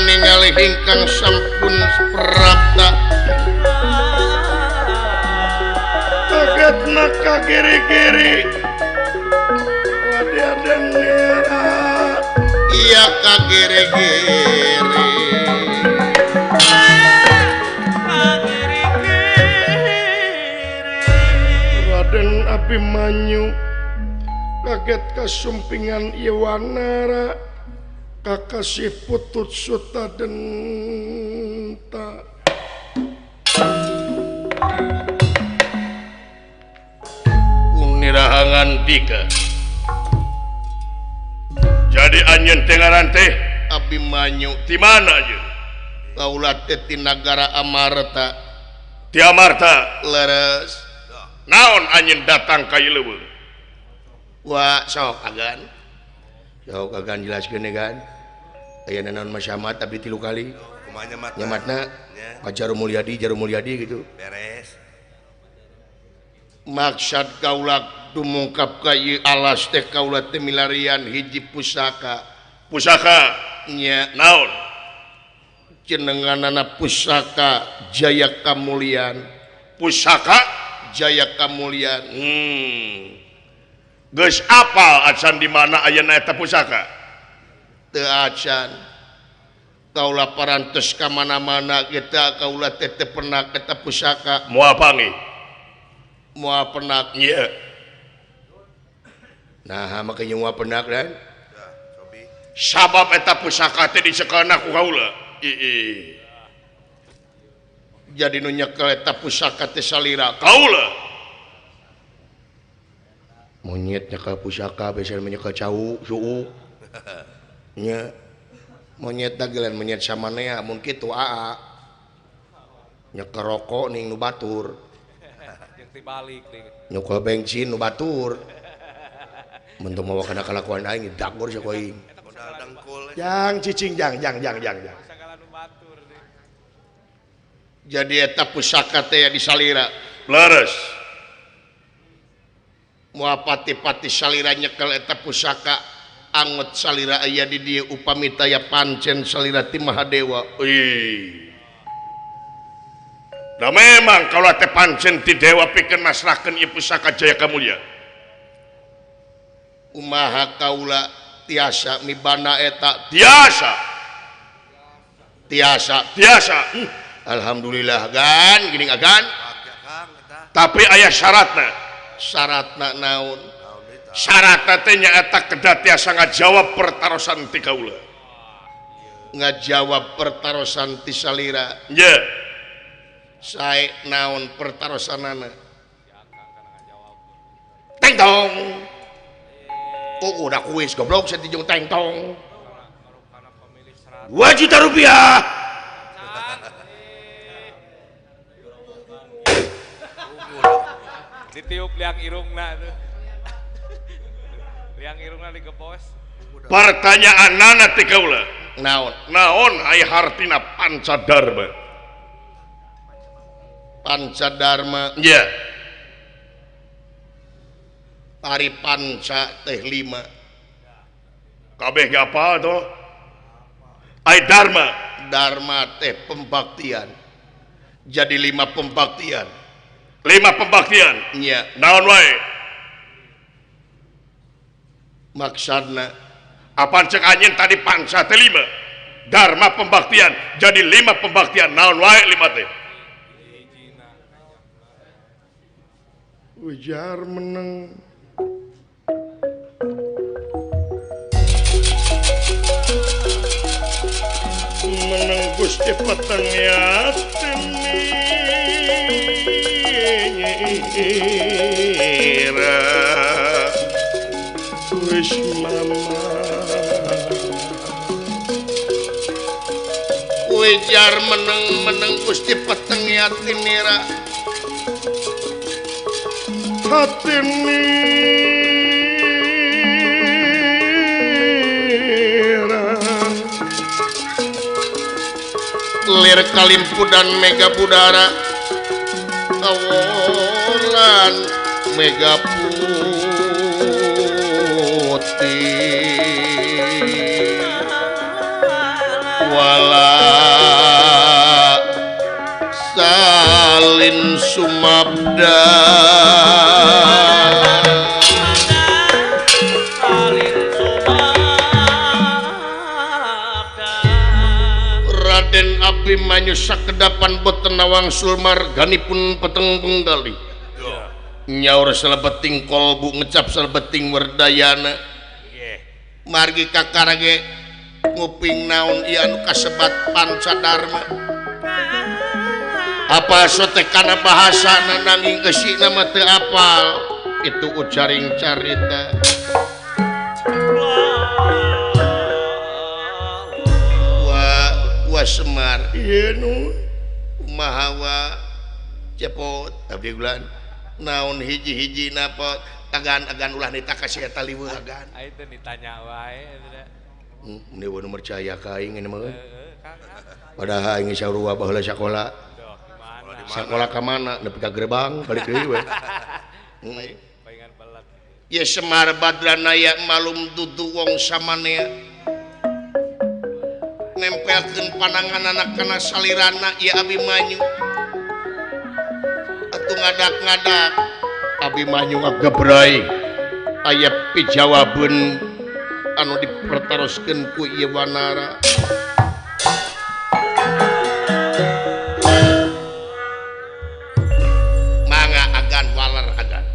ningali ingkang sampun prapta kagetna kagiri-giri wadiaden nira iya kagiri-giri Raden Abimanyu kaget kasumpingan ieu wanara kakasih putut sutadenta unirahangan dika jadi anjeun teh ngaran teh Abimanyu di mana aja kaula teh ti nagara Amarta ti Amarta leres naon anjeun datang ka ieu leuweung wa sok agan Jauh kagan jelaskeun kan. Aya naon masyamat abdi 3 kali. Kumaha nyamatna? Nyamatna ka Jarum Mulyadi gitu. Beres. Maksud kaula dumungkap ka ieu alas teh kaula teh milarian hiji pusaka. Pusaka nya naon? Jenenganana pusaka Jaya Kamulyan. Pusaka Jaya Kamulyan. Geus apal acan di mana ayeuna eta pusaka? Teu acan. Kaula parantos ka mana-mana kita kaula teh pernah eta pusaka. Moal pangi. Moal penak nya. Nah, makanya moal penak dan. Sabab eta pusaka teh dicekelna ku kaula. Jadi nu nyekel eta pusaka teh salira kaula. Monyet nyekel pusaka biasanya menyekel cau suhu nya monyet dagelan monyet samanea mun kitu aa nyekel rokok ning nu batur yang tibalik nyekel bensin nu batur mun teu mawa kana kalakuan aing dagor sia koing jang cicing jang jadi eta pusaka teh di salira leres moal pati-pati salira nyekel eta pusaka angot salira aya di dieu upami taya pancen salira ti Mahadewa. Da memang kalau teh pancen ti dewa pikeun masrahkeun ieu pusaka Jaya Kamulyan. Kumaha kaula tiasa mibana eta tiasa. Alhamdulillah gan gini agan. Tapi aya syaratna. Syaratna naon? Syaratna teh nyaeta kedah tiasa ngajawab pertarosan ti kaula. Ngajawab pertarosan ti salira. Nya. Sae naon pertarosanana? Teng tong. Oh, udah kuis goblok saya dijung teng tong. 2 juta rupiah. Ditiup liang irungna tuh. Liang irungna digepos. Pertanyaan nana ti kaula. Naon aya hartina Pancadarma? Pancadarma nya. Ari panca teh 5. Kabeh ge apal to? Ai Dharma teh pembaktian. Jadi 5 pembaktian. 5 pembaktian nya naon wae maksudna apa cek anjeun tadi panca teh 5 dharma pembaktian jadi 5 pembaktian naon wae 5 teh ujar meneng Gusti petengnya tenira wis mama wejar meneng-meneng Gusti petengnya tenira hatini lir kalimpu dan mega budara awolan mega putih wala salin sumabda Raden Abimanyu sakedapan boten nawang sulmar ganipun peteng penggali nyaur salebeting kolbu ngecap salebeting werdayana margi kakarage nguping naon ieu anu kasebat pancadarma apa sote kana bahasana nanging geusina mah teu apal itu ucaring carita wa Semar ieu nu kumaha cepot abdi bulan naon hiji-hiji napa agan ulah nita kasih eta liweuh agan Ai teh ditanya wae eta. Ini nu percaya ka aing mah padahal aing sarua baheula sakola sakola ka mana nepi ka gerbang balik deui we Paingan belat ya Semar Badranaya malum dudu wong samanea nempelkeun panangan anak kana salirana ya Abimanyu atuh ngadak-ngadak Abimanyu ngagebrai aya pijawabeun anu dipertaroskeun ku ieu wanara mangga agan waler agan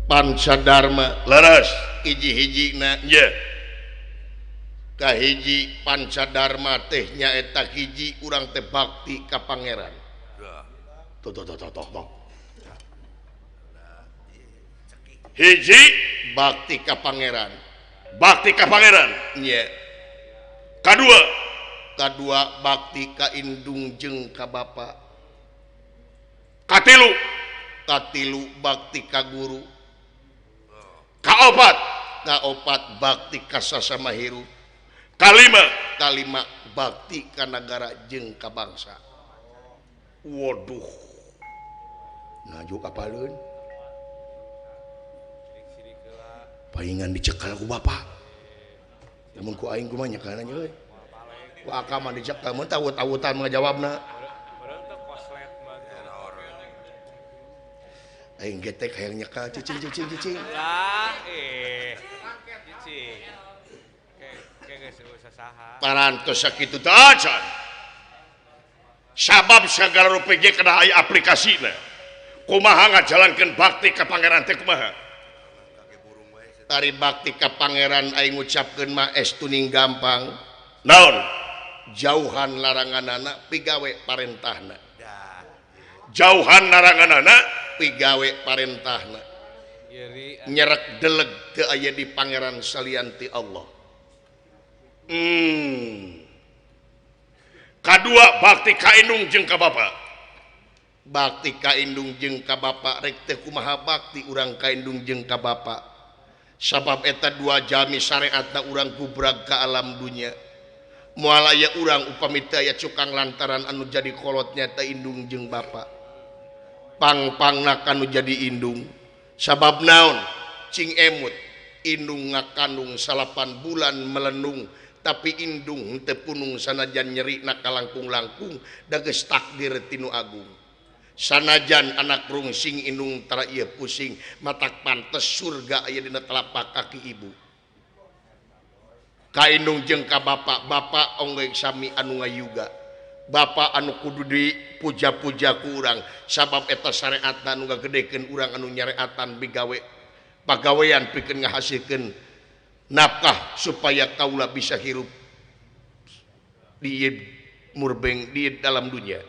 Pancadarma leres hiji-hijina nya kahiji Pancadarma teh nyaeta hiji urang teh bakti ka pangeran toh hiji bakti ka pangeran nya kadua bakti ka indung jeung ka bapa katilu bakti ka guru kaopat bakti ka sasama hirup kalima bakti ka nagara jeung ka bangsa waduh ngaju kapaleun paingan dicekal ku bapa namun ku aing kumaha nyekana nya euy ku akama dicekal mun tawut-tawutan ngajawabna aing getek hayang nyekal cicing lah cicing kayak geus usah saha parantos sakitu teh acan sabab sagala rupi kana aya aplikasina kumaha ngajalankeun bakti ka pangeran teh kumaha tari bakti ka pangeran aing ngucapkeun mah estuning gampang naon jauhan laranganana pigawe parentahna pigawe parentahna nyerek deleg teu aya di pangeran salianti Allah kadua bakti ka indung jeung ka bapa rek teh kumaha bakti urang ka indung jeung ka bapa sabab eta dua jami syariatna urang gubrag ka alam dunya moal aya urang upami teu aya cukang lantaran anu jadi kolotnya teh indung jeung bapa pang-pangna kanu jadi indung sabab naon cing emut indung ngakandung 8 bulan melenung tapi indung teu punung sanajan nyeri na kalangkung-langkung da geus takdir tinu agung sanajan anak rungsing indung tara ieu pusing matak pantes surga aya dina telapak kaki ibu ka indung jeung ka bapa onggeng sami anu ngayuga bapa anu kudu dipuja-puja ku urang sabab eta syariatna anu ngagedekeun urang anu nyareatan bigawe pagawean pikeun ngahasilkeun nafkah supaya kaula bisa hirup di murbeng di dalam dunia.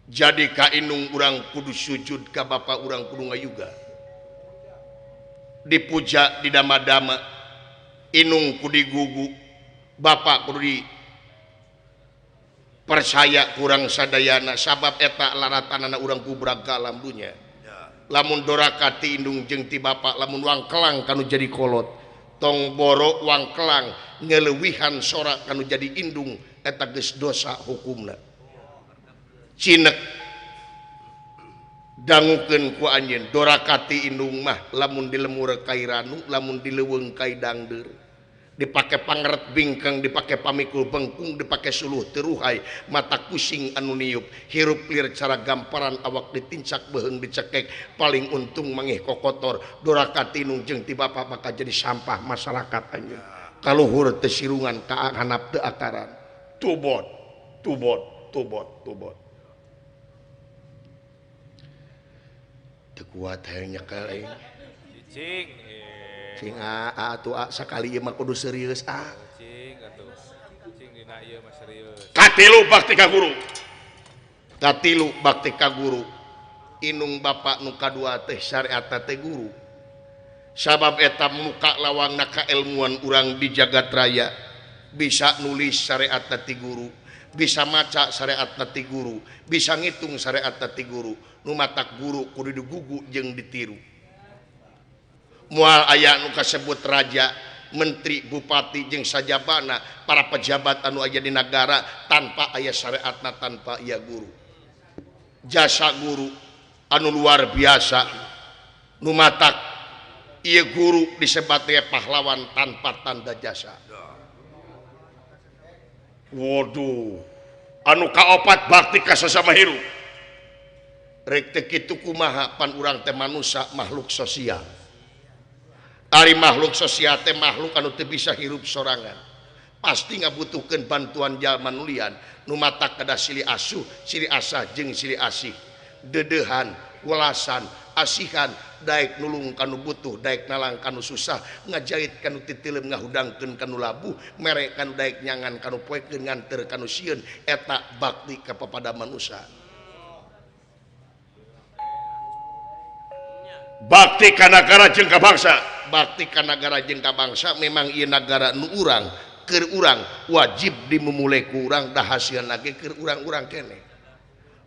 Jadi ka inung urang kudu sujud ka bapa urang kudu ngayuga. Dipuja di dama-dama, inung kudu digugu, bapa kudu di percaya kurang sadayana sabab eta laratanana urang kubrag ka alam dunia. Lamun dorakati indung jeung ti bapa lamun wangkelang kanu jadi kolot tong boro wangkelang ngeleuwihan sora kanu jadi indung eta geus dosa hukumna. Cinek dangukeun ku anjeun dorakati indung mah lamun dilemur kai ranu lamun dileuweung kai dangdeur dipake pangeret bingkang dipake pamikul bengkung dipake suluh teruhai mata kusing anu niup hirup lir cara gamparan awak ditincak beheung dicekek paling untung mangih kokotor dorakati indung jeung ti bapa bakal jadi sampah masyarakat anjeun kaluhur teu sirungan ka hanap teu akaran tubot teu kuat hayang nyekel aing cing atuh sakali ieu mah kudu serius cing atuh cing dina ieu mah serius katilu bakti ka guru inung bapa nu kadua teh syariat teh guru sabab eta muka lawangna kailmuan urang di jagat raya bisa nulis syariat ti guru bisa maca syariat ti guru bisa ngitung syariat ti guru nu matak guru kudu digugu jeung ditiru. Mual aya nu kasebut raja, menteri, bupati jeung sajabana para pejabat anu aya di negara tanpa aya syariatna tanpa aya guru. Jasa guru anu luar biasa nu matak ieu guru disebat pahlawan tanpa tanda jasa. Waduh, anu kaopat bakti ka sesama hirup. Rek teu kitu kumaha pan urang teh manusia makhluk sosial. Ari makhluk sosial teh makhluk anu teu bisa hirup sorangan. Pasti ngabutuhkeun bantuan jalma nulian nu matak kada silih asuh, silih asah jeung silih asih. Dedehan, welasan, asihan, daek nulung kanu butuh, daek nalang kanu susah, ngajait kanu titeuleum ngahudangkeun kanu labuh, mere kanu daek nyangan kanu poekeun nganter kanu sieun eta bakti ka papada manusia. Bakti ka nagara jeung ka bangsa. Bakti ka nagara jeung ka bangsa memang ieu nagara nu urang keur urang wajib dimemulai ku urang da hasilna ge keur urang-urang keneh.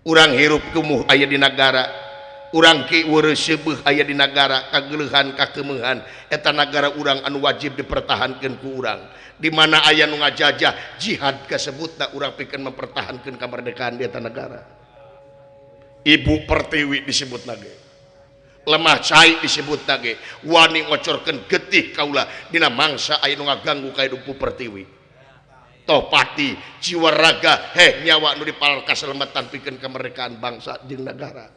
Urang hirup kumuh aya di nagara, urang ki weureuh seubeung aya di nagara, kageuleuhan kakeumehan eta nagara urang anu wajib dipertahankeun ku urang. Di mana aya nu ngajajah jihad kasebutna urang pikeun mempertahankeun kamardikaan di eta nagara. Ibu Pertiwi disebutna ge. Lemah cai disebut tage wani ngocorkeun getih kaula dina mangsa aya nu ngaganggu ka hidup Pertiwi toh pati jiwa raga nyawa nu dipalal kasalamatan pikeun kemerdekaan bangsa jeung negara.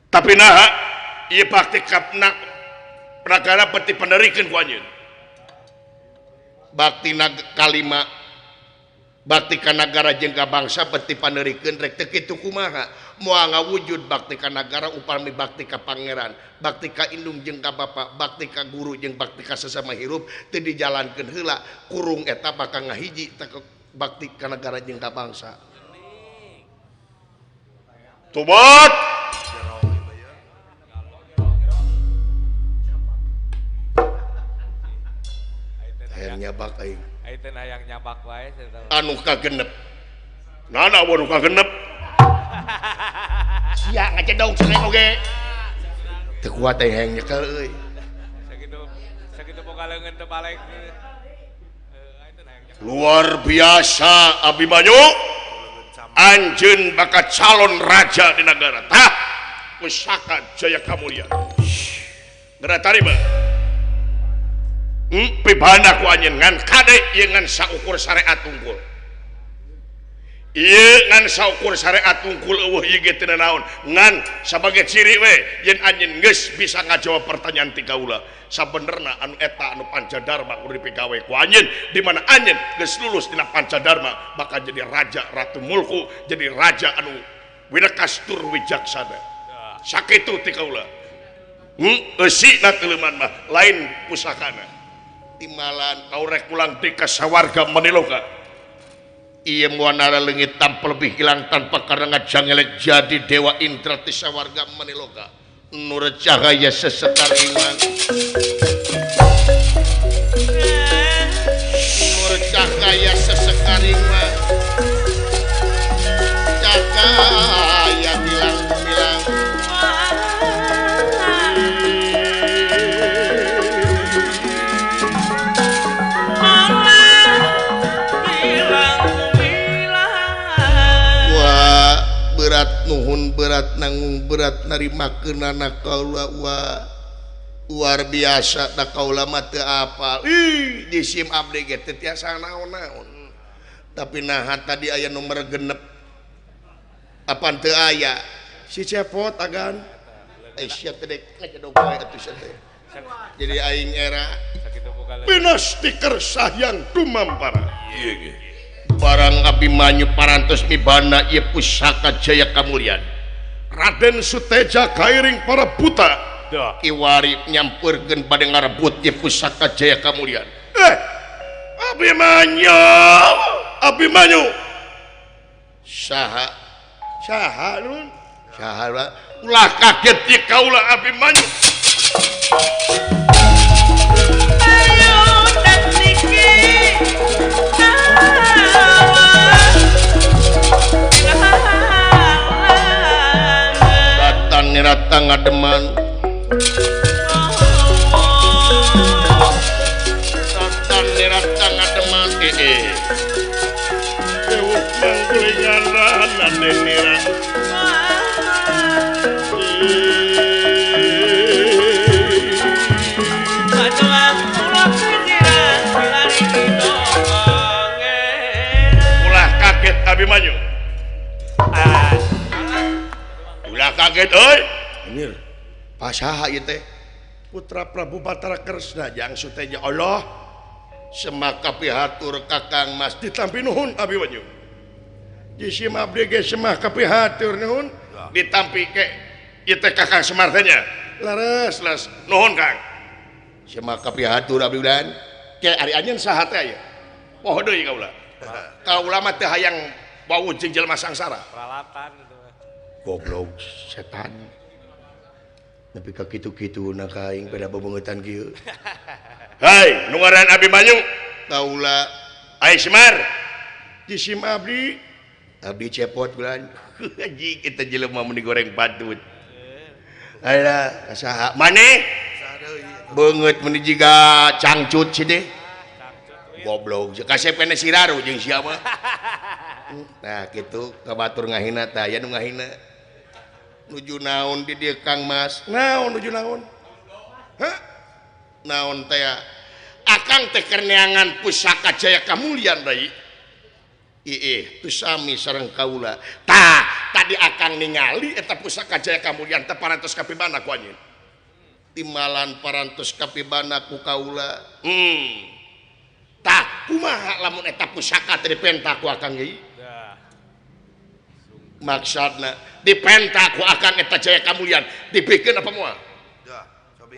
Tapi naha ieu bakti kapna nagara peti panderikeun ku anjeun bakti kalima bakti ka nagara jeung ka bangsa peti panderikeun rek teu kitu kumaha moal ngawujud bakti ka nagara upami bakti ka pangeran, bakti ka indung jeung ka bapa, bakti ka guru jeung bakti ka sesama hirup teu dijalankeun heula kurung eta bakal ngahiji bakti ka nagara jeung ka bangsa. Tobat hayang nyabak aing teh hayang nyabak wae anu kagenep nana anu kagenep sia ngacedong cenah oge teu kuat teh hayang nyekel euy sakitu boga leungeun teu balik luar biasa Abimanyu anjeun bakal calon raja di negara tah pusaka Jaya Kamulyan geura tarima pibana ku anjeun ngan kade ieu ngan saukur syariat unggul ieu ngan saukur syariat unggul eueuh ieu ge teu naon ngan sebagai ciri we yen anjeun geus bisa ngajawab pertanyaan ti kaula sabenerna anu eta anu pancadarma kudu dipigawe ku anjeun di mana anjeun geus lulus dina pancadarma bakal jadi raja ratu mulku jadi raja anu winekas tur wijaksana sakitu ti kaula eusina teu leuman mah lain pusakana timalan kau rek ulang di kasawarga Maniloka iya muanara lengit tampil lebih hilang tanpa karena jangelek jadi dewa Indra di sawarga Maniloka nur cahaya sesekar iman nur cahaya sesekar iman cahaya bilang-bilang berat nuhun berat nanggung berat narima kenana kaula luar biasa da kaula mah teu apal di SIM abdi ge teu tiasa naon-naon tapi nah tadi aya nomor genep apaan teu aya si cepot agan sia teh ngajadog wae atuh sia teh jadi aing era pina stiker sayang tumampara ieu ge barang Abimanyu parantos mibana ieu pusaka jaya kamulian Raden Suteja kairing para buta kiwari nyampurkeun bade ngarebut ieu pusaka jaya kamulian Abimanyu saha nun saha ulah kaget ieu kaula Abimanyu Nirata ngademan Satan nirata ngademan Dewuk manggulingan Raden nira ulah kaget Abimanyu ulah kaget euy Mir pasaha ieu teh putra Prabu Batara Kresna Jang Suteja Allah semaka pihatur Kakang Mas ditampi nuhun Abimanyu di SIM abdi ge semaka pihatur nuhun ditampi ke ieu teh Kakang Semar teh nya leres nuhun Kang semaka pihatur abdi udan ke ari anjeun saha teh aya poho deui kaula mah teu hayang bau jeung jelema sangsara peralatan goblok setan tapi ka kitu-kitu na kaing pada bebengetan kieu hai nu ngaran Abimanyu kaula ai Semar di SIM abdi cepot bulan anjing kita jelema mun digoreng patut ayeuna saha maneh beungeut mun jiga cangcut si teh goblok kasepene siraru jeung sia mah nah kitu kabatur ngahina tah aya nu ngahina nuju naon di dieu Kang Mas naon nuju naon naon teh akang teh keur neangan pusaka jaya kamulian deui teu sami sareng kaula tah tadi akang ningali eta pusaka jaya kamulian teh parantos kapibana ku anjeun timalan parantos kapibana ku kaula tah kumaha lamun eta pusaka teh dipenta ku akang ieu maksudna dipenta ku akan eta jaya kamulian dipikeun apa moal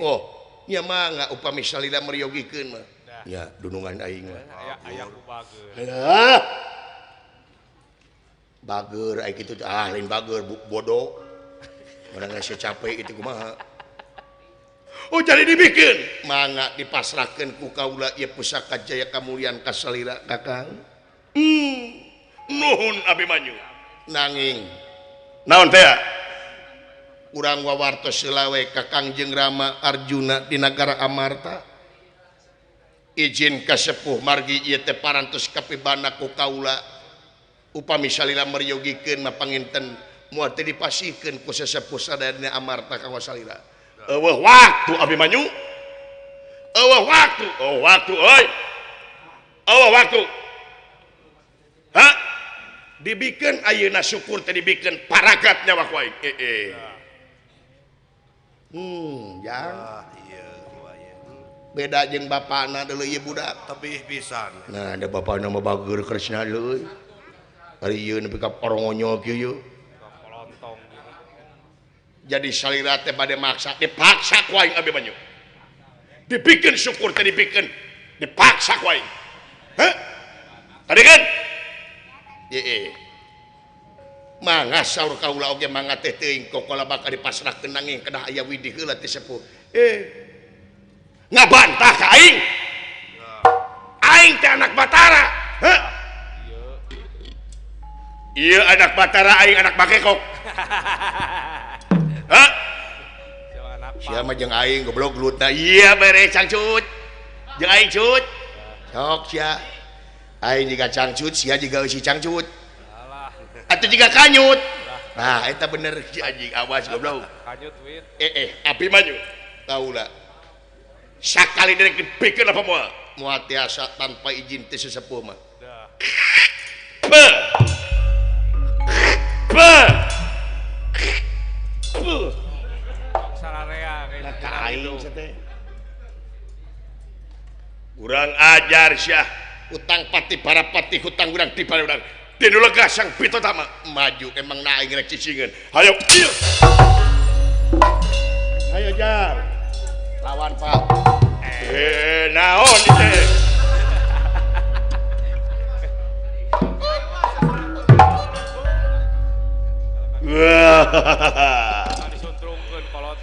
oh nya mangga upami salila meriogikeun mah nya dunungan aing mah aya ku bageur bageur ai kitu lain bageur bodoh urang geus capek itu kumaha oh jadi dibikeun mangga dipasrahkeun ku kaula ieu pusaka jaya kamulian ka salira Kakang nuhun Abimanyu nanging naon teh urang wawartos selawe ka Kangjeng Rama Arjuna di nagara Amarta izin ka sepuh margi ieu teh parantos kapibana ku kaula upami salila meryogikeun mah panginten moal teh dipasihkeun ku sesepuh sadayana Amarta ka wasalila eueuh waktu Abimanyu eueuh waktu euy eueuh waktu dibikeun ayeuna syukur teh dibikeun paragat nyawa ku aing jang beda jeung bapana deuleu ieu budak tapi pisan nah ada bapana mah bageur Kresna deuleu ari ieu nepi ka porongonyo kieu kolontong jadi salira teh bade maksa dipaksa ku aing Abimanyu dibikeun syukur teh dibikeun dipaksa ku aing. Heh? Tadi kan? Mangga saur kaula oge mangga teh teuing kokola bakal dipasrahkeun nanging kedah aya widih heula ti sepuh. Ngabantah ka aing. Aing teh anak Batara. Heh? Iya anak Batara aing anak Bakekok. Hah? Siapa jeung aing goblok glutna. Iya bere cangcut. Jeung aing cut. Sok sia. Aing jiga cangcut, sia jiga eusi cangcut. Atuh jiga kanyut. Nah, eta bener si anjing awas goblok. Kanyut wit. Api maju. Kaula. Sakali derek dipikeun apa moal? Moal tiasa tanpa izin teh sesepuh mah. Sararea kayak urang ajar syah utang pati para pati hutang urang di para urang tinu lega sang pito tama maju emang naing rek cicingeun hayo ayo jar lawan pak naon teh disuntrungkeun kolot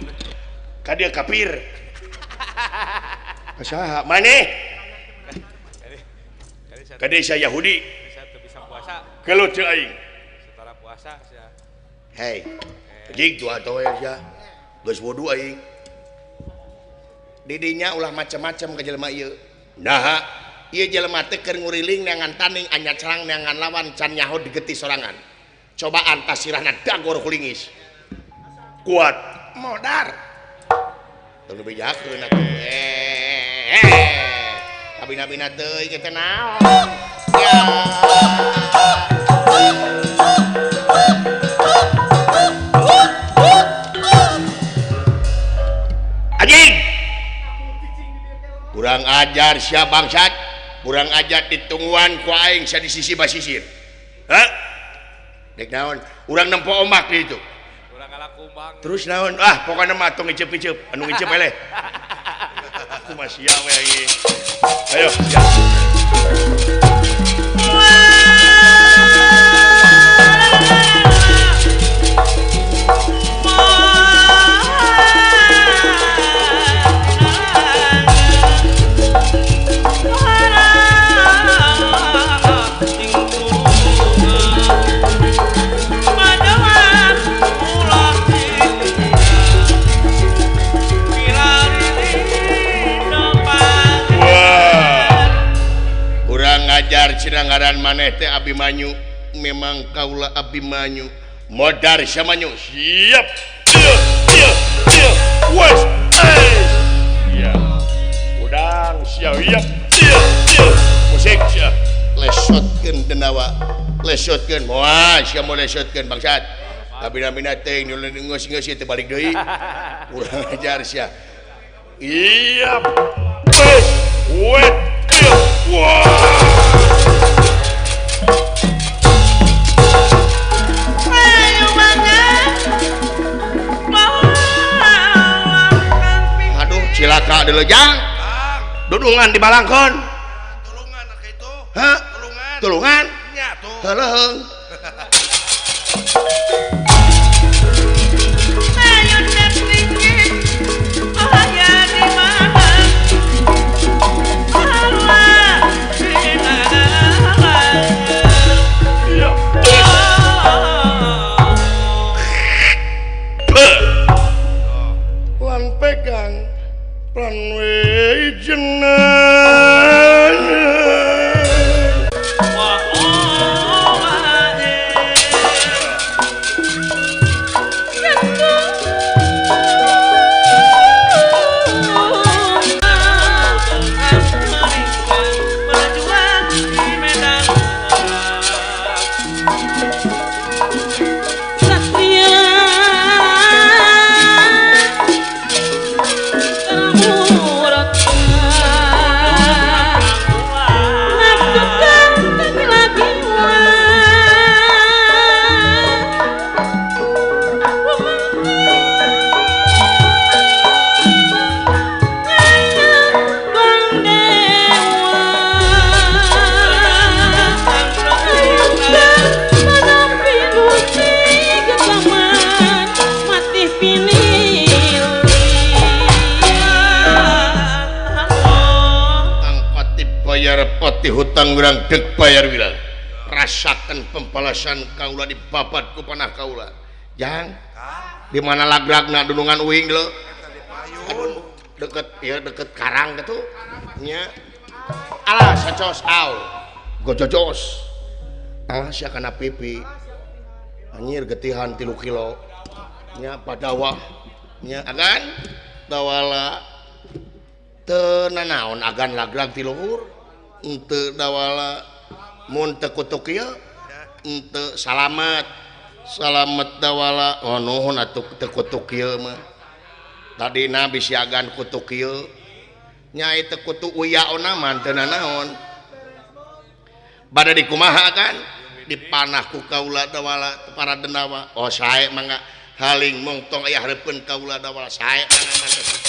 ka dia kapir saha maneh ka desa Yahudi bisa teu bisa puasa kelut ceu aing setara puasa sia hei jig tuh atuh ya geus wudu aing didinya ulah macam-macam ka jelema ieu nah ieu jelema teh keur nguriling neangan tanding anyat serang neangan lawan can nyaho digeti sorangan cobaan tasirahna dagor kulingis kuat modar teu bejakeun atuh abina-bina teuing kita naon ya anjing kurang ajar sia bangsat kurang ajar ditungguan ku aing sia di sisi basisir hah dek naon urang nempo omak di itu urang galak kumbang terus naon pokoknya mah tong ngicep-ngicep anu ngicep eleh aku masih ya we ayo siap ngajar cinanggaran maneh teh Abimanyu memang kaula Abimanyu modar samanyu siap wes ya udang siap musik siap lesotkeun denawa lesotkeun moal sia mau lesotkeun bangsat abina-bina teh ngeus-ngeus teh balik deui urang ngajar sia iya wes aduh cilaka ada lejang dudungan di balangkon tulungan itu hah tulungan nya tuh heuleung pegang planwe jenah bayar pati hutang urang dek bayar wilang rasakan pembalasan kaula di babat ku panah kaula jang di mana lagragna dunungan uing lo aduh deket karang gitu nya alah sacos au gojojos alah sia kana pipi anjir getihan 3 kilo nya padawah nya agan dawala teu nanaon agan lagrag ti luhur henteu dawala mun teu kutuk ieu henteu salamet dawala oh nuhun atuh teu kutuk ieu mah tadina bisi agan kutuk ieu nyai teu kutuk uyaona mah teu nanaon bade dikumaha kan dipanah ku kaula dawala para dendawa oh sae mangga haling mong tong aya hareupeun kaula dawala sae mangga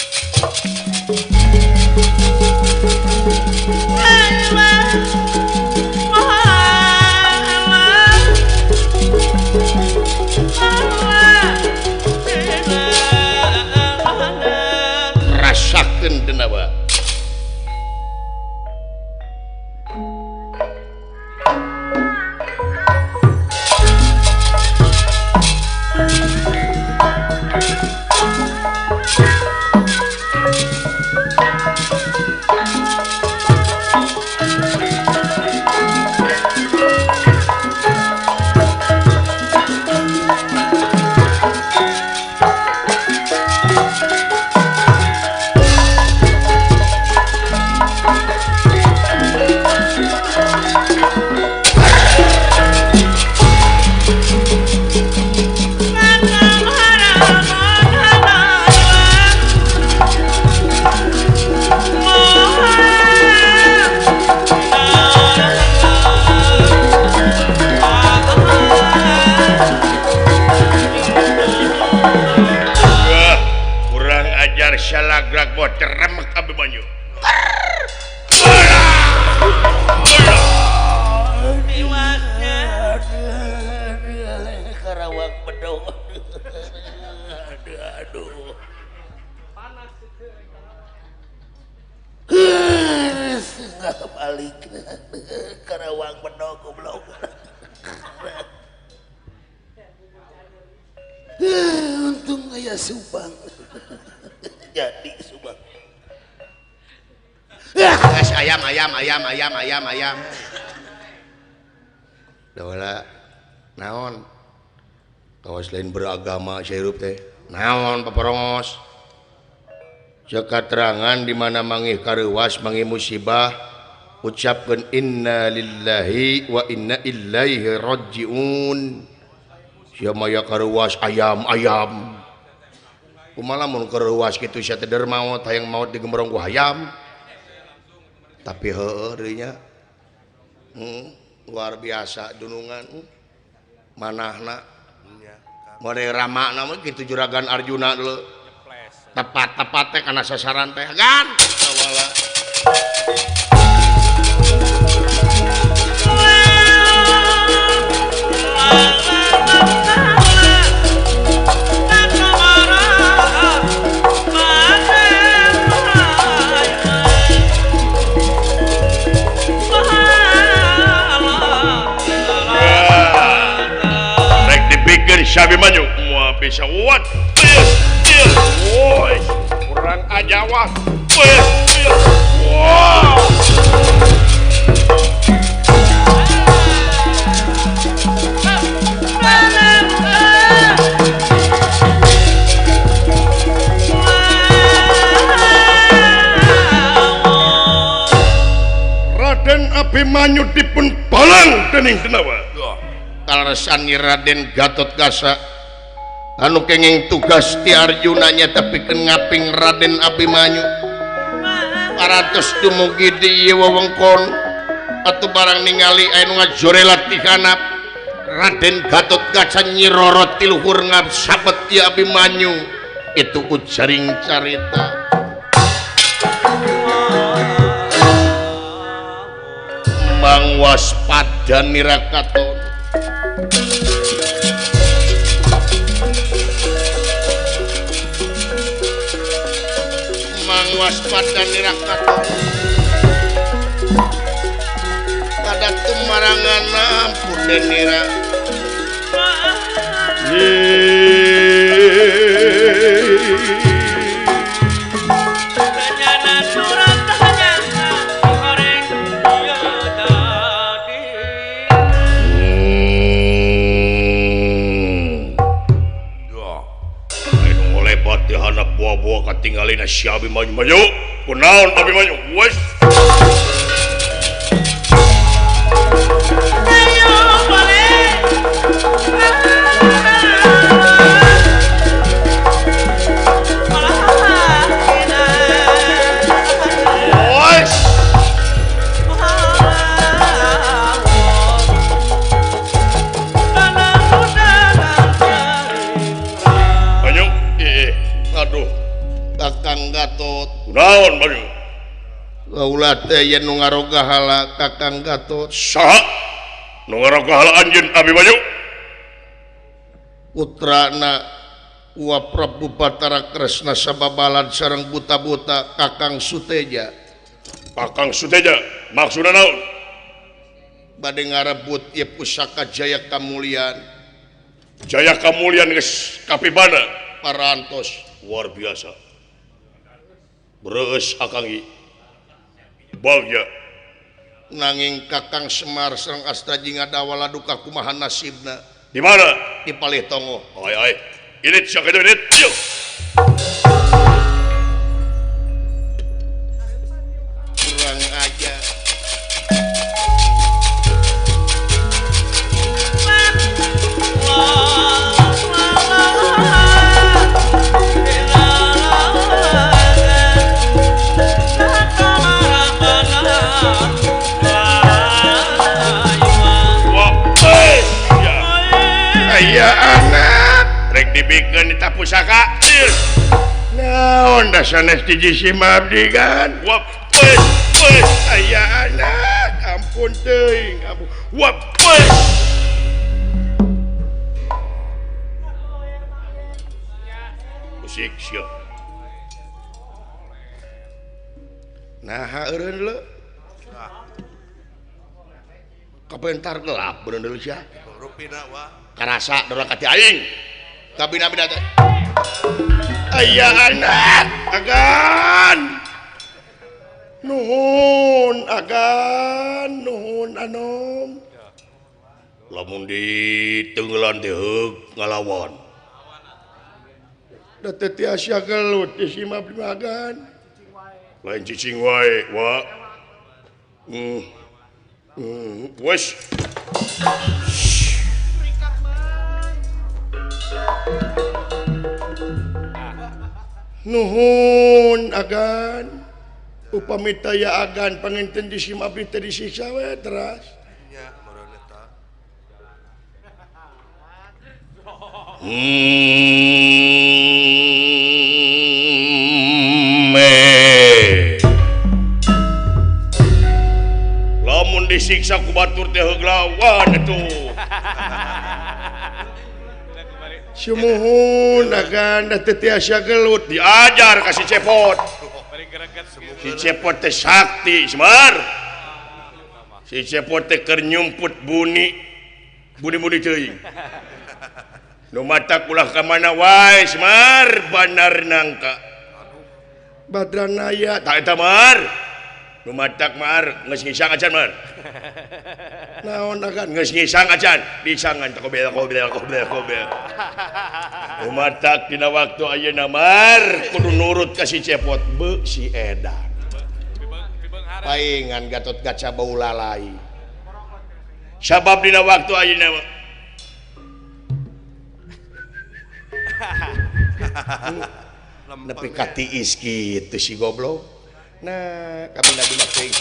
rasakeun denawa salagrak boter remek abi banyu karawak bedog aduh panas nggak balik karawak bedog goblok untung aya subang jadi subang ayam dawala naon kawas lain beragama syairup teh naon paparongos jakaterangan di mana mangih kareuwas mangih musibah ucapkeun inna lillahi wa inna ilaihi rajiun sia maya kareuwas ayam kumaha mun kereuas kitu sia teh maut hayang maut digembrong ku hayam tapi heueuh deui nya luar biasa dunungan manahna mode ramana mah kitu juragan Arjuna dulu tepat teh kana sasaran teh gan wala Sabi manyu mua bisa wat woi kurang aja wat wow Raden Abimanyu dipun balang dening kenawa kalaresani Raden Gatotkaca anu kenging tugas ti Arjuna nya tapi ngaping Raden Abimanyu paratos dumugi di ieu wewengkon atuh barang ningali anu ngajorelat ti hanap Raden Gatotkaca nyirorot ti luhur ngabsabet ti Abimanyu itu ujaring carita mang waspada nirakaton mang waspada nirakaton Denira anak buah-buah katinggalin si Abi maju-maju kunaon Abi maju wes ayo boleh wes maju aduh Kakang Gatot kunaon maju Laulat yen nu ngaroga hala Kakang Gatot saha nu ngaroga hala anjeun Abi maju putrana Uap Prabu Batara Kresna sababalan sareng buta-buta Kakang Suteja. Kakang Suteja maksudna naon? Bade ngarebut ieu pusaka Jaya Kamulian. Jaya Kamulian geus kapibana parantos luar biasa. Bereus Akangi. Bagja nanging Kakang Semar sareng Astaji ngadawala duka kumaha nasibna. Di mana? Di Palitongo. Ai. Ini siapa itu ini? Yuk. Kurang aja. Iya anak rek dibikin di pusaka naon da sanes di Simabdi kan wap wes aya anak ampun teuing ampun wap wes musik sia nah eureun le kapentar gelap bener deui sia rupina wa karasa dora kati aing kabina-bina teh aya anak agan nuhun anom lamun ditenggelan teh heug ngalawan da teh tiasa gelut di Simabdi agan lain cicing wae wa wes nuhun agan upami taya agan panginten di Simabdi teh disiksa we teras nya maraneta lamun disiksa ku batur teh heug lawan atuh sumuhun agan da teh tiasa gelut diajar ka si Cepot. Si Cepot teh sakti Semar. Si Cepot teh keur nyumput buni teuing. Nu matak ulah ka mana wae Semar banar nangka. Badranaya tak eta Mar. Nu matak Mar geus ngisang acan Mar. Naon agan geus ngisang acan disangan tak kobel. Umatak dina waktu ayeuna Mar kudu nurut ka si Cepot beu si edan. Paingan Gatot Kaca bau lalai. Sabab dina waktu ayeuna nepi ka tiis kitu si goblok. Nah, kabina-bina teuing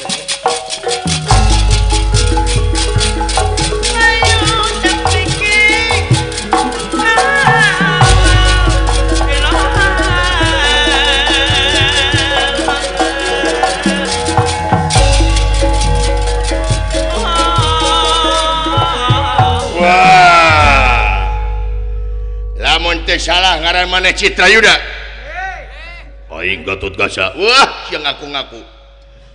lamun teu salah ngaran maneh Citrayuda. Aing Gatot Kaca. Wah, yang ngaku-ngaku.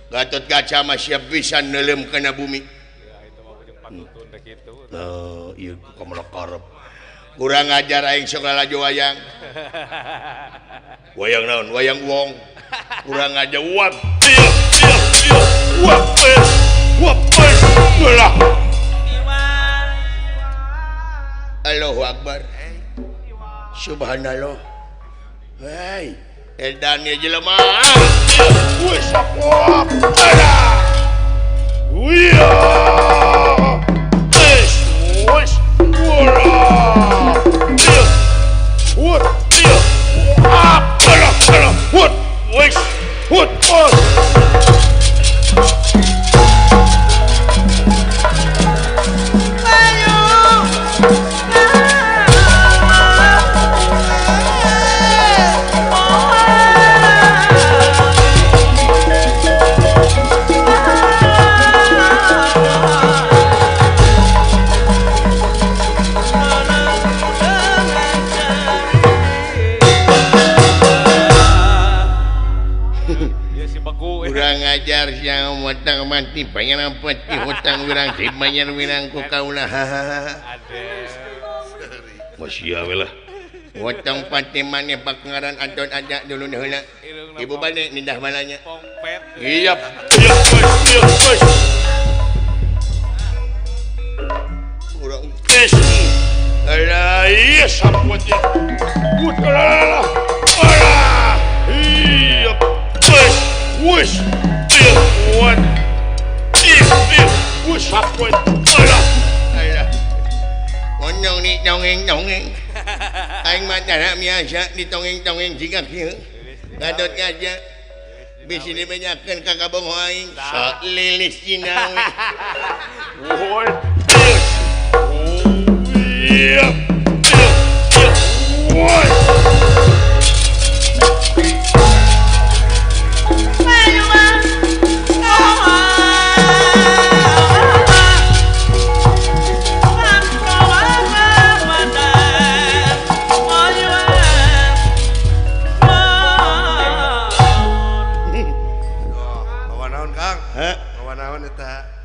Gatot Kaca mah siap bisa neulem kana bumi. gitu. Iya kamu karep. Kurang ngajar aing sok laju wayang. Wayang naon? Wayang wong. Kurang ngajar wap. Wap. Belah. Allahu Akbar. Subhanallah. Hei, edan ya jelema. Wes wap. Wia. Wes. Ngajar yang matang mati pengen apa ti hutang wirang si banyak wirang ku kaulah masya Allah hutang pati mana pangaran anton ajak dulu nih heula ibu balik nindah malanya iya urang tes ala iya samputnya putra ala iya tes wush what if wush apa ala onyong ni nyongeng aing mah cara biasa ditongeng-tongeng jika kieu ngadot aja bisi dibanyakeun ka kabong aing sok lilis cinawi woi iya woi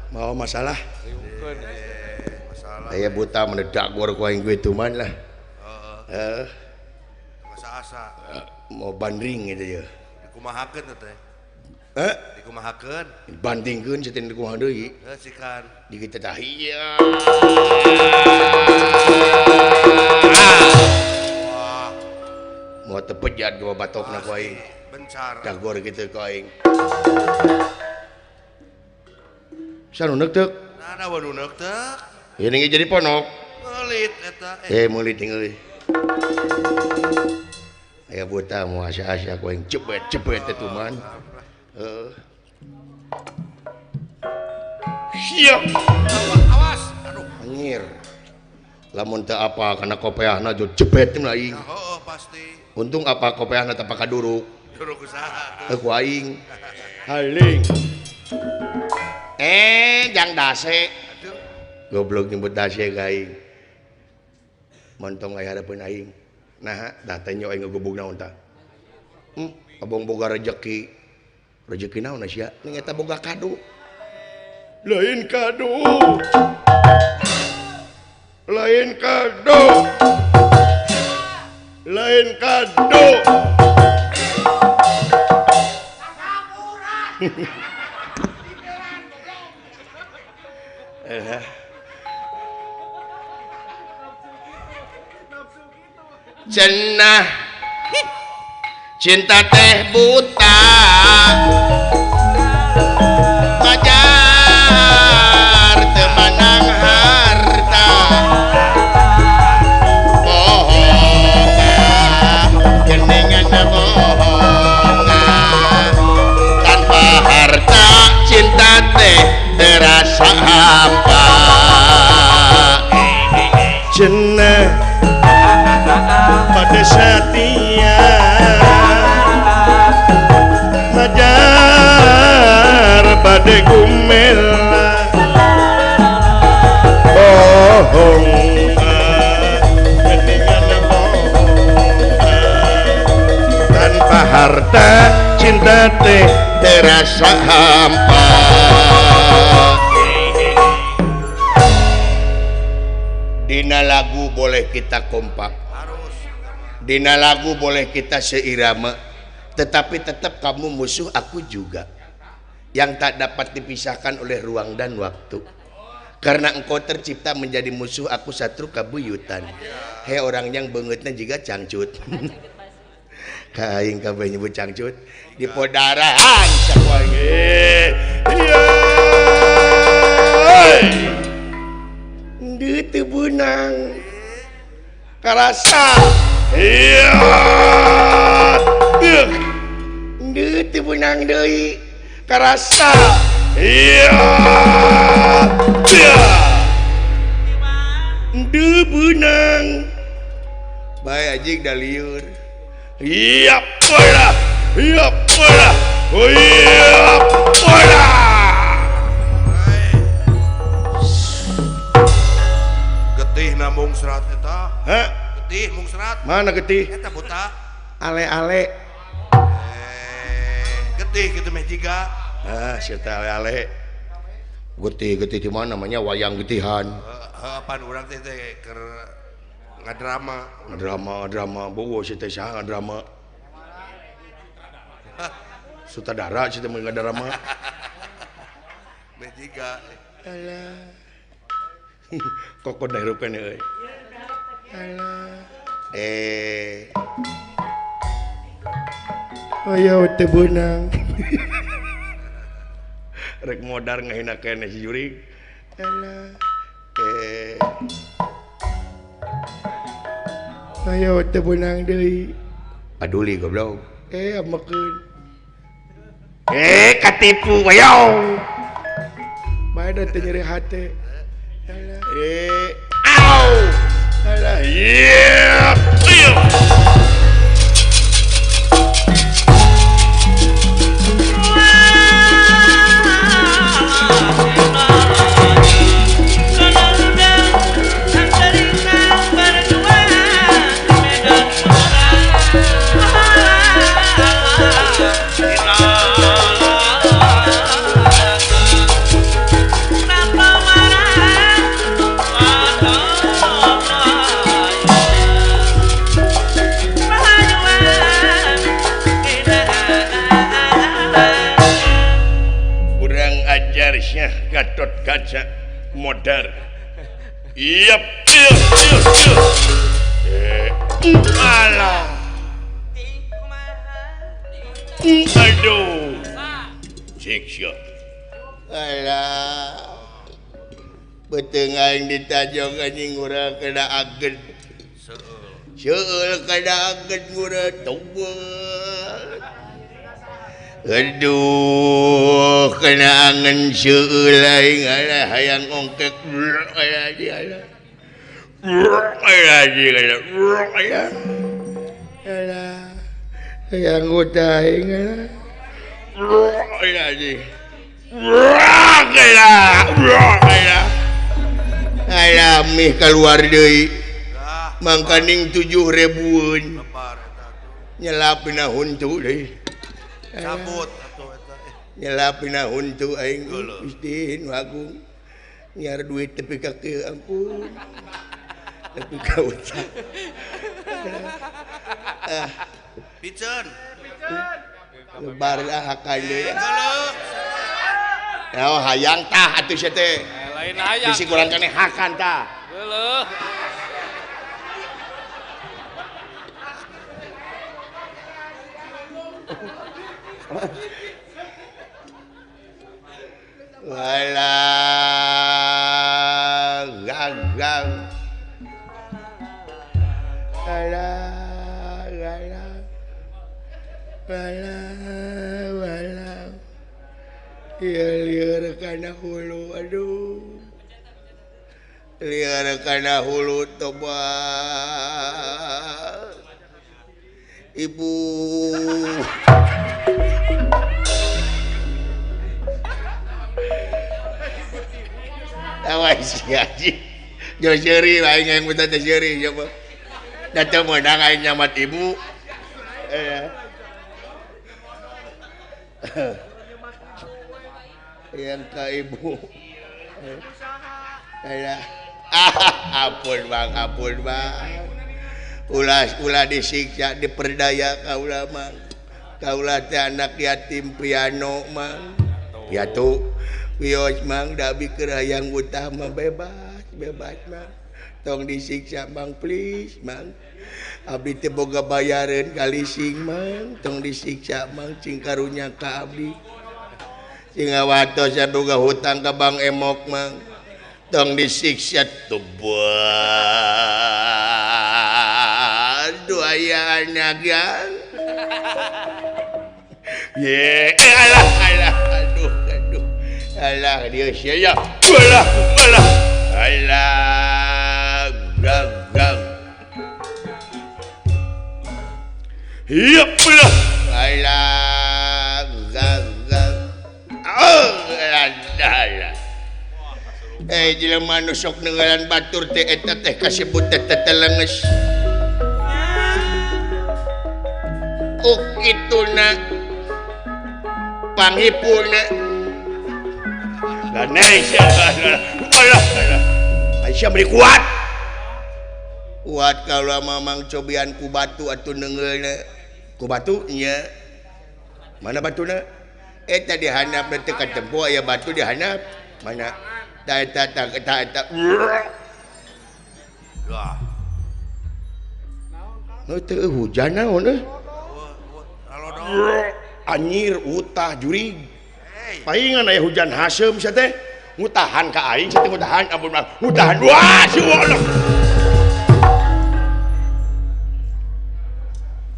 mau masalah aya buta menedak gor ku aing itu man lah asa-asa mau banding gitu ya dikumahakeun teh dikumahakeun bandingkeun cetin dikumaha deui sikan di kita tahiyya mau tepejat gua batokna ku aing bencar dah gor kitu ku aing sanu neuk nah wanu neuk teh ini jadi ponok melit eta meuli tinggal aya buta mau asa-asa ku aing cepet itu man siap awas aduh angir lamun teu apa kana kopeahna jo jebet mah aing pasti untung apa kopeahna teu pakaduruk duruk usaha ku aing haling jang dase goblok nyebut dase ka aing montong aya harapeun aing nah dah teh nyo aing ngegubug naon tah abong boga rezeki naon sia ning eta boga kado lain kado cenah cinta teh buta ngajar teu manang harta bohonga geningan bohonga tanpa harta cinta teh terasa hampa cenah pada setia hajar pada gumela bohong ketinggalan tanpa harta cinta teh terasa hampa Dina lagu boleh kita kompak, Harus. dina lagu boleh kita seirama, tetapi tetap kamu musuh, aku juga, yang tak dapat dipisahkan oleh ruang dan waktu. Karena engkau tercipta menjadi musuh, aku satru kabuyutan. Hei orang yang bangetnya juga cangcut. Kain kabeh nyebut cangcut di podarahan sakuange. Iya. Di tebunang karasa. Iya. Di tebunang deui karasa. Iya. Iya. De benang. Bae anjing da lieur. Iya pola. Iya pola. Iya pola. Getih namung serat eta. Hah? Getih mung serat. Mana getih? Eta buta. Ale-ale. Getih kitu meh jiga. Ah, sieta ale-ale. Getih di mana namanya wayang getihan. Apaan urang teh keur ngadrama. Drama bowo sieta saha drama. Sutradara sieta mah ngadrama. Meh jiga. Alah. Kok dahirupan euy. Alah. Ayo teu beunang. Rek modar ngahina kene si Jurig. Alah. Ayo teu beunang deui. Aduli goblok. Amekeun. Katipu wayo. Bae da teu nyeri hate. Alah. Au. Alah. Iya. Gatot Kaca modar. Iya. Alah. Aduh. Siksa. Alah. Beteng aing ditajong anjing urang kena agen. Seueul kena agen urang tobat. Aduh, kena angen seueul aing alah hayang ongkek aya di alah. Alah di alah. Alah. Hayang utah aing alah. Alah di. Alah. Alah mih keluar deui. Mangkaning 7.000-eun. Nyelapina huntu deui. Cabut atuh eta. Nyelapina huntu aing Gusti Nu Agung. Nyar duit tepi ka kieu ampun. Tepi ka utang. Piceun. Lebar lah hakan deui. Ya hayang tah atuh sia teh. Lain hayang. Bisi kurang keneh hakan tah. Heuleuh. Walah gagang. Walah. Liar kana hulu, aduh. Liar kana hulu tobat. Ibu. Awas ya ji. Jo seuri aing yang minta teh seuri coba. Datang menang aing nyamat ibu. Yang ka ibu. Alah. Ampun bang, ampun bang. Ulah disiksa, diperdaya kaulah mang. Kaulah teh anak yatim piano mang. Piatu, wios mang, dabi kerayang utama bebas mang. Tong disiksa mang please mang. Abdi teh boga bayareun kali sing mang. Tong disiksa mang cing karunya ka abdi. Sing awatos boga hutang ka Bang Emok mang. Tong disiksa aduh aya anak yang ye alah aduh alah dia sia alah gang iya alah gang alah jelema nu sok nengalan batur teh eta teh kasebut teh tetelenges. Kituna panghipuna. Dan Aisyah beri kuat. Kuat kalau mamang cobian ku batu atuh neungeulna. Ku batu nya. Mana batuna? Eta dihandap teh ka tempo aya batu dihandap. Mana? Ta. Wah. Teu hujan naon euy. Anyir utah jurig. Paingan aya hujan haseum sia teh. Ngutahan ka aing sia teh ngutahan ampun mah. Ngutahan. Wah, si Allah.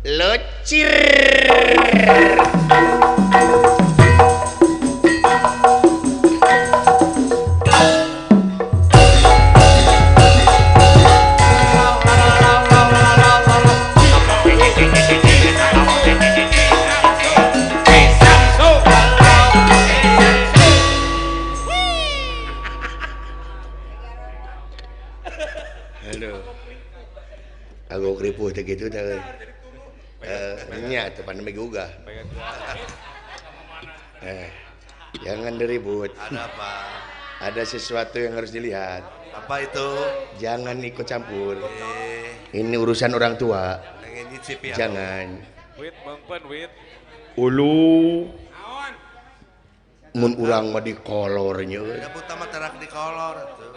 Lecir. Aku kripuh teh kitu teh. Nya teh pandemi gugah. Jangan diribut. Ada apa? Ada sesuatu yang harus dilihat. Apa itu? Jangan ikut campur. Ini urusan orang tua. Pengen nyicip ya. Jangan. Wit, bangpen, wit. Ulu. Mun urang mah di kolornya. Ya utama terak di kolor tuh.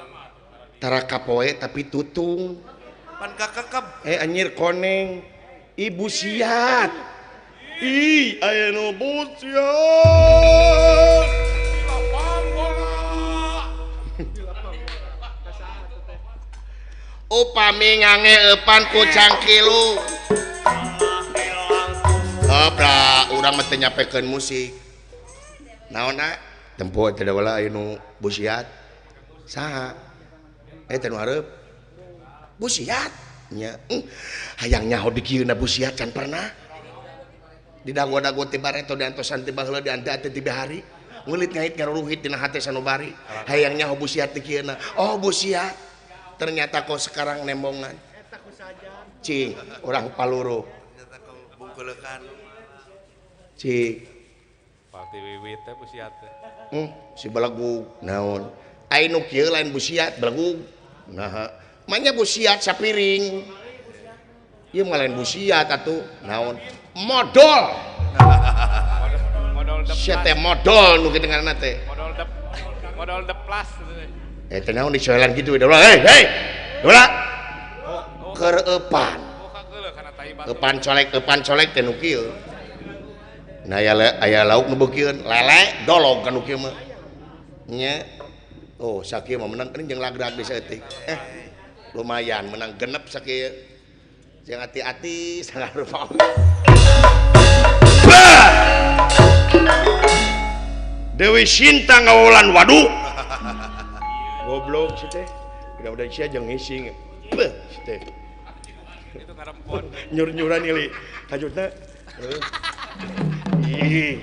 Tara kapoe tapi tutung. Pan kakekep. Anjir koneng. Ibu siat. Ih, aya nu busiat. Upami ngangeupan ku cangkilu. Obra urang mah teu nyapekeun musik. Naonna? Tempo teh da wala aya nu busiat. Saha? Teh nu hareup. Busiat nya. Hayang nyaho di kieu na busiat can pernah. Di dago-dago ti bareto dan tosan ti baheula di anta teh ti bahari. Ngulit ngait ngaruruhit dina hate sanubari. Hayang nyaho busiat di kieu na. Oh busiat. Ternyata kau sekarang nembongan. Cing, orang paluru. Ternyata kau bungkeulekan. Cing. Pati wiwit teh busiat teh. Si balagu naon. Ai nu kieu lain busiat balagu. Nah, manya busiat sapiring. Ieu mah lain busiat atuh. Naon? Modal. Modal de Sia teh modal nu kidengarna teh. Modal de plus. Teh naon disoelan kitu da. Hei. Dola. Kereupan. Eupan colek teh nu kieu. Nah aya lauk nu beukieun, lele dolog ka nu kieu mah. Nya. Oh, sakieu mah menang jeung lagrag di saeutik. Lumayan menang genep sakieu. Jeung hati-hati sangarupa. Dewi Sinta ngawulan waduh. Goblok sih teh. Mudah-mudahan sia jeung ngising. Beuh sih teh. Itu ngarempon. Nyur-nyuran ieu kajutna. Ih.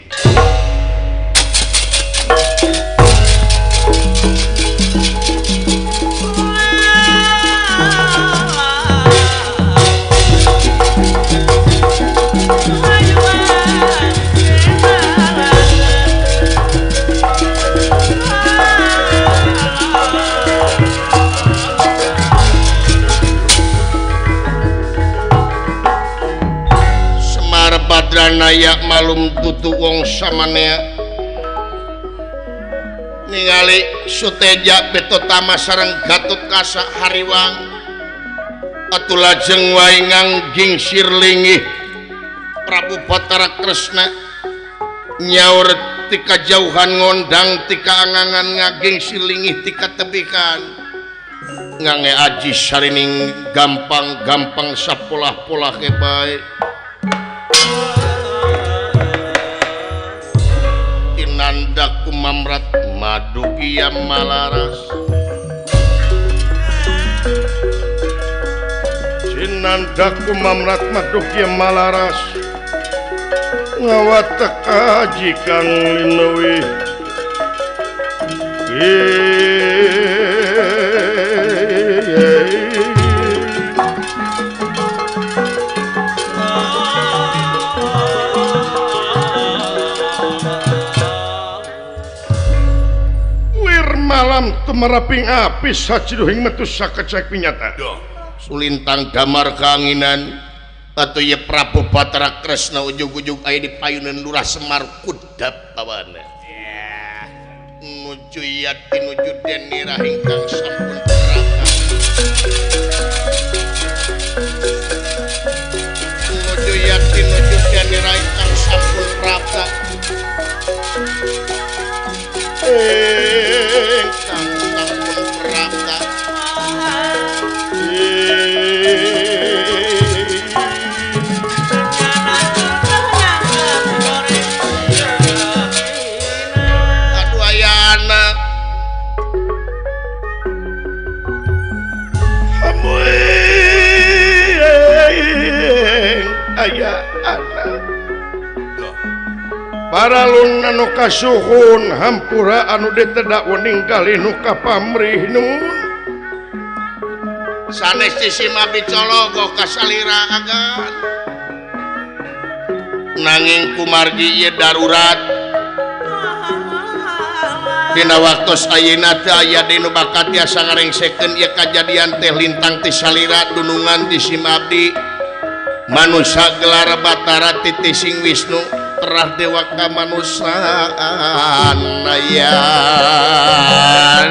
Winaya malum tutu wong samanea ningali Suteja Betotama sareng Gatotkaca hariwang atuh lajeng wae ngangging sirlingih Prabu Batara Kresna nyaur tika jauhan ngondang tika angangan ngaging silingih tika tebikan ngange aji sarining gampang-gampang sapolah-polah ke bae inanda kumamrat madugia malaras inanda kumamrat madugia malaras ngawatek aji kang linewi malam tumaraping api saciduhing metu sakecek pinyata sulintang damar keanginan atau ya Prabu Batara Kresna ujug-ujug aya di payunan Lurah Semar kudap awana nuju yati nuju denira hingkang sampun teraka nuju yati nuju denira hingkang sampun teraka para lun anu kasuhun hampura anu ditedak weninggali nu kapamrih nun sanes sisima bicologo kasalira agan nanging kumargi ieu darurat dina waktos ayeuna teh aya dinu bakat tiasa ngarengsekeun ieu kajadian teh lintang ti salira dunungan di Simabdi manusia gelar Batara titising Wisnu terah dewa kamanusaan ayan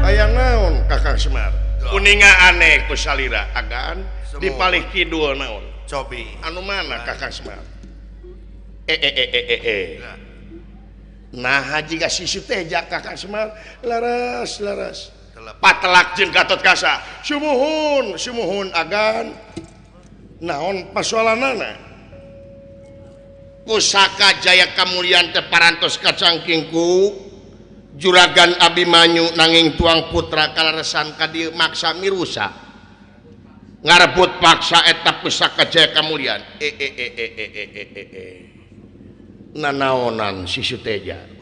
ayang naon Kakang Semar kuninga aneh ku salira agan dipalih kidul naon cobi anu mana Kakang Semar nah haji ka sisu teh jak Kakang Semar laras patelak jeung Gatotkaca sumuhun agan naon pasoalanana pusaka jaya kamulian teh parantos kacangkingku juragan Abimanyu nanging tuang putra kalaresan ka dieu maksa mirusa ngarebut paksa eta pusaka jaya kamulian nanaonan si Suteja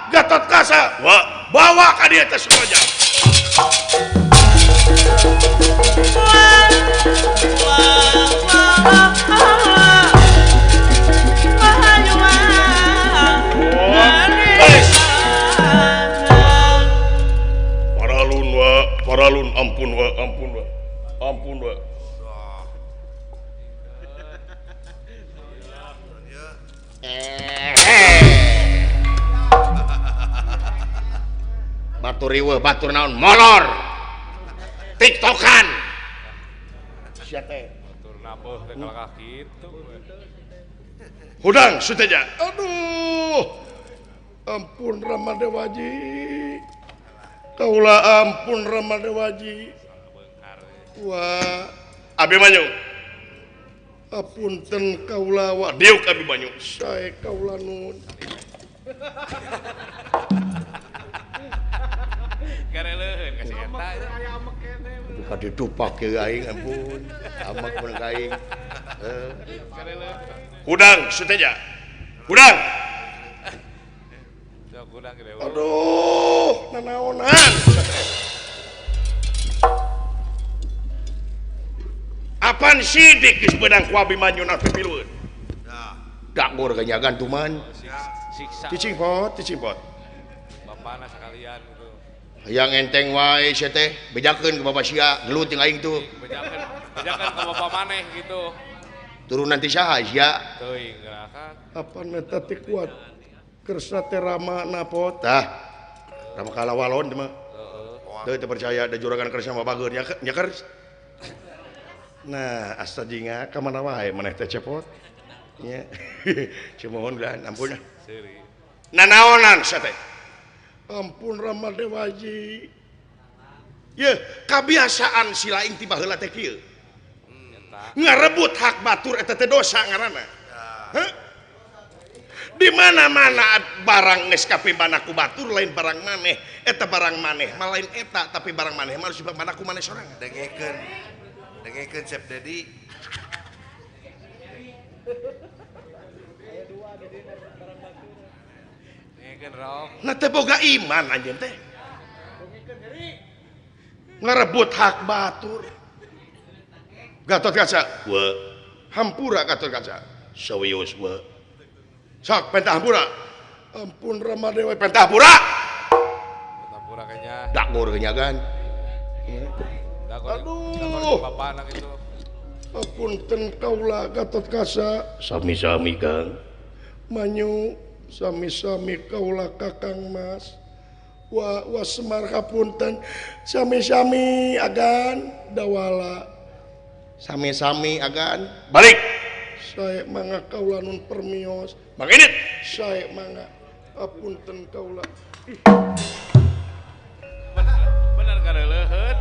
Gatotkaca bawa ka dieu teh Suteja paralun ampun wa batur riweuh batur naon molor tiktokan sia teh batur nabuh teh kalakah kitu hudang Suteja aduh ampun Ramadewaji kaula ampun Ramadewaji wah Abimanyu apunten kaula wa diuk Abimanyu sae kaula nun gareuleun ka si eta kade dupak ke aing ampun amak mun aing hudang Suteja hudang sok hudang ge aduh nanaonan apan sidik geus beudang ku Abimanyu na pipilueun dakur ganyagan tuman disiksa cicingpot bapana sekalian gitu yang enteng wae sia teh bejakeun ke bapak sia gelut jeung aing tuh bejakan ke bapak maneh gitu turunan ti saha sia teuing gerakan apa neta teh kuat kersna teh rama napot tah rama kalawalon teh mah teu percaya da juragan kersna mah bageun nya kers nah astadinga ka mana wae maneh teh cepot nya cumohon ulah ampun seuri nanaonan sia teh ampun Rama Dewaji ya kebiasaan si laing tiba heula teh kieu ngarebut hak batur eta teh dosa ngaranna di mana-mana barang geus kapibana ku batur lain barang maneh eta barang maneh mah lain eta tapi barang maneh mah harus dipibana ku maneh sorangan dengekeun Chef Dedi nah teh boga iman anjeun teh ngarebut hak batur Gatot Kaca wa hampura Gatot Kaca sawius wa sok pentah hampura ampun Rama Dewa pentah hampura kayaknya dakur kenyagan aduh bapak anak itu apunten kaula Gatot Kaca sami-sami Kang manyu sami-sami kaula Kakang Mas wa Semar kapunten sami-sami agan dawala sami-sami agan balik saya mangga kaula nun permios manginit saya mangga apunten kaula bener kareuleheun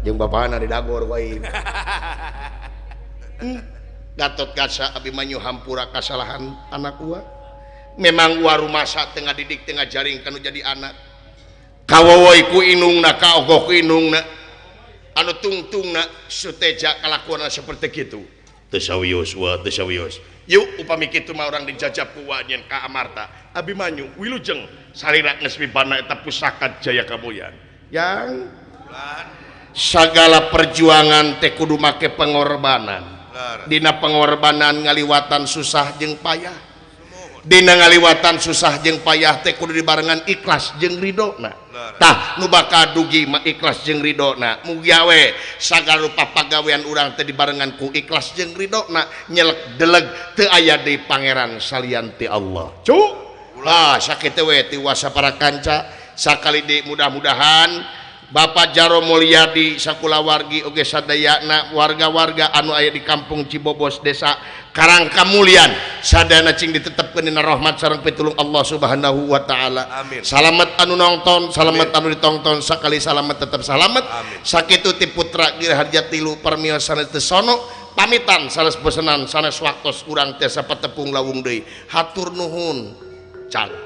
jeung bapana di dagor wae Gatot Kaca Abimanyu hampura kasalahan anak gua memang warumasa tengah didik tengah jaring kanu jadi anak kawawoy ku inungna kaogoh ku inungna anu tungtungna suteja kalakuanna seperti kitu teu sawios yuk upami kitu mah urang dijajab ku wanyen ka Amarta Abimanyu wilujeng salira geus mibana eta pusaka jaya kamulian yang sagala perjuangan teh kudu make pengorbanan dina pengorbanan ngaliwatan susah jeung payah dina ngaliwatan susah jeung payah teh kudu dibarengan ikhlas jeung ridona tah nu bakal dugi mah ikhlas jeung ridona mugi we sagala rupa pagawean urang teh dibarengan ku ikhlas jeung ridona nyelek deleg teu aya di pangeran salian ti Allah cuk sakitu we ti wasa para kanca sakali di mudah-mudahan Bapak Jaro Mulyadi sakulawargi oge sadayana warga-warga anu aya di kampung Cibobos desa Karangkamulyan sadana cing ditetepkeun dina rahmat sareng pitulung Allah Subhanahu wa taala. Amin. Salamet anu nongton, salamet anu ditongton, sakali salamet tetep salamet. Sakitu ti putra Girharja tilu permios sanes teu sono pamitan sanes pesenan sanes waktos urang tiasa patepung lawung deui. Hatur nuhun. Cang.